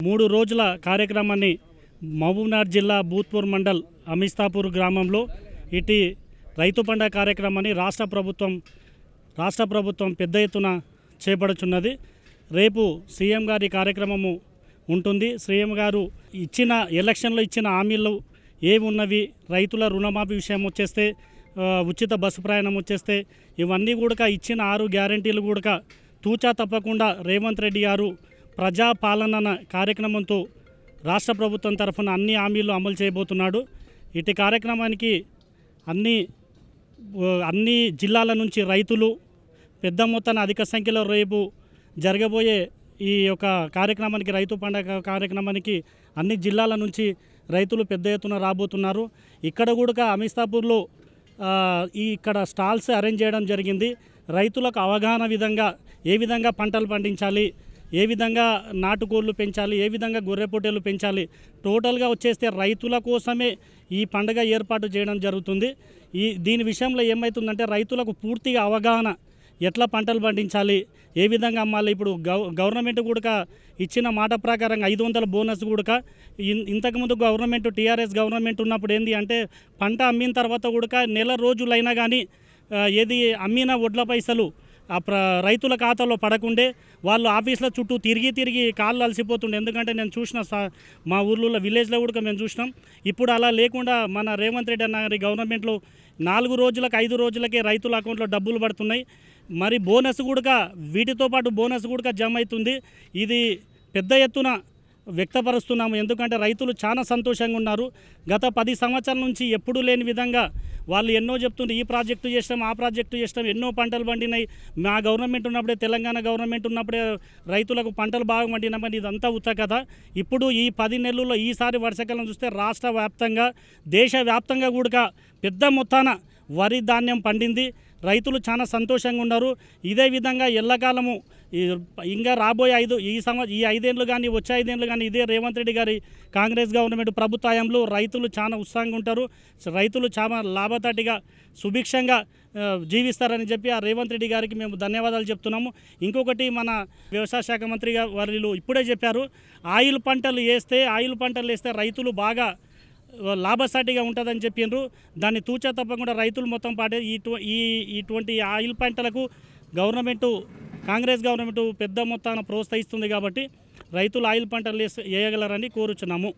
3 రోజుల కార్యక్రమాన్ని మహబూబ్నగర్ జిల్లా బూత్పూర్ మండల్ అమిస్తాపూర్ గ్రామంలో ఇటు రైతు పండుగ కార్యక్రమాన్ని రాష్ట్ర ప్రభుత్వం పెద్ద ఎత్తున చేపడుచున్నది. రేపు సీఎం గారి కార్యక్రమము ఉంటుంది. సీఎం గారు ఎలక్షన్లో ఇచ్చిన హామీలు ఏవి ఉన్నవి, రైతుల రుణమాఫీ విషయం వచ్చేస్తే, ఉచిత బస్సు ప్రయాణం వచ్చేస్తే, ఇవన్నీ కూడా ఇచ్చిన 6 గ్యారెంటీలు కూడా తూచా తప్పకుండా రేవంత్ రెడ్డి గారు ప్రజాపాలన కార్యక్రమంతో రాష్ట్ర ప్రభుత్వం తరఫున అన్ని హామీలు అమలు చేయబోతున్నాడు. ఇటు కార్యక్రమానికి అన్ని జిల్లాల నుంచి రైతులు పెద్ద మొత్తాన అధిక సంఖ్యలో రేపు జరగబోయే ఈ యొక్క కార్యక్రమానికి, రైతు పండుగ కార్యక్రమానికి అన్ని జిల్లాల నుంచి రైతులు పెద్ద ఎత్తున రాబోతున్నారు. ఇక్కడ కూడా అమిస్తాపూర్లో ఇక్కడ స్టాల్స్ అరేంజ్ చేయడం జరిగింది. రైతులకు అవగాహన విధంగా ఏ విధంగా పంటలు పండించాలి, ఏ విధంగా నాటుకోళ్ళు పెంచాలి, ఏ విధంగా గొర్రె పొట్టేలు పెంచాలి, టోటల్గా వచ్చేస్తే రైతుల కోసమే ఈ పండుగ ఏర్పాటు చేయడం జరుగుతుంది. దీని విషయంలో ఏమవుతుందంటే రైతులకు పూర్తిగా అవగాహన, ఎట్లా పంటలు పండించాలి, ఏ విధంగా అమ్మాలి. ఇప్పుడు గవర్నమెంట్ కూడా ఇచ్చిన మాట ప్రకారంగా 500 బోనస్ కూడా ఇంతకుముందు టీఆర్ఎస్ గవర్నమెంట్ ఉన్నప్పుడు ఏంది అంటే పంట అమ్మిన తర్వాత కూడా నెల రోజులైనా కానీ ఏది అమ్మిన వడ్ల పైసలు రైతుల ఖాతాలో పడకుండే వాళ్ళు ఆఫీసుల చుట్టూ తిరిగి కాళ్ళు అలసిపోతుండే. ఎందుకంటే నేను చూసిన మా ఊర్లో విలేజ్లో కూడా మేము చూసినాం. ఇప్పుడు అలా లేకుండా మన రేవంత్ రెడ్డి అన్న గారి గవర్నమెంట్లో 4 రోజులకు 5 రోజులకే రైతుల అకౌంట్లో డబ్బులు పడుతున్నాయి. మరి బోనస్ కూడా వీటితో పాటు బోనస్ కూడా జమ అవుతుంది. ఇది పెద్ద ఎత్తున వ్యక్తపరుస్తున్నాము. ఎందుకంటే రైతులు చాలా సంతోషంగా ఉన్నారు. గత 10 సంవత్సరాల నుంచి ఎప్పుడూ లేని విధంగా వాళ్ళు ఎన్నో చెప్తుంటే ఈ ప్రాజెక్టు చేస్తాం, ఆ ప్రాజెక్టు చేస్తాం, ఎన్నో పంటలు పండినాయి, మా గవర్నమెంట్ ఉన్నప్పుడే, తెలంగాణ గవర్నమెంట్ ఉన్నప్పుడే రైతులకు పంటలు బాగా పండినామని ఇదంతా ఉత్త కదా. ఇప్పుడు ఈ 10 నెలల్లో ఈసారి వర్షాకాలం చూస్తే రాష్ట్ర వ్యాప్తంగా, దేశవ్యాప్తంగా కూడా పెద్ద మొత్తాన వరి ధాన్యం పండింది. రైతులు చాలా సంతోషంగా ఉన్నారు. ఇదే విధంగా ఎల్లకాలము ఇంకా రాబోయే ఈ 5 ఏళ్ళు కానీ వచ్చే 5 ఏళ్ళు కానీ ఇదే రేవంత్ రెడ్డి గారి కాంగ్రెస్ గవర్నమెంట్ ప్రభుత్వంలో రైతులు చాలా ఉత్సాహంగా ఉంటారు. రైతులు చాలా లాభతాటిగా సుభిక్షంగా జీవిస్తారని చెప్పి ఆ రేవంత్ రెడ్డి గారికి మేము ధన్యవాదాలు చెప్తున్నాము. ఇంకొకటి మన వ్యవసాయ శాఖ మంత్రి వారు ఇప్పుడే చెప్పారు, ఆయిల్ పంటలు వేస్తే రైతులు బాగా లాభసాటిగా ఉంటుందని చెప్పిండ్రు. దాన్ని తూచా తప్పకుండా రైతులు మొత్తం పాటే ఇటువంటి ఆయిల్ పంటలకు కాంగ్రెస్ గవర్నమెంట్ పెద్ద మొత్తాన ప్రోత్సహిస్తుంది. కాబట్టి రైతులు ఆయిల్ పంటలు వేయగలరని కోరుచున్నాము.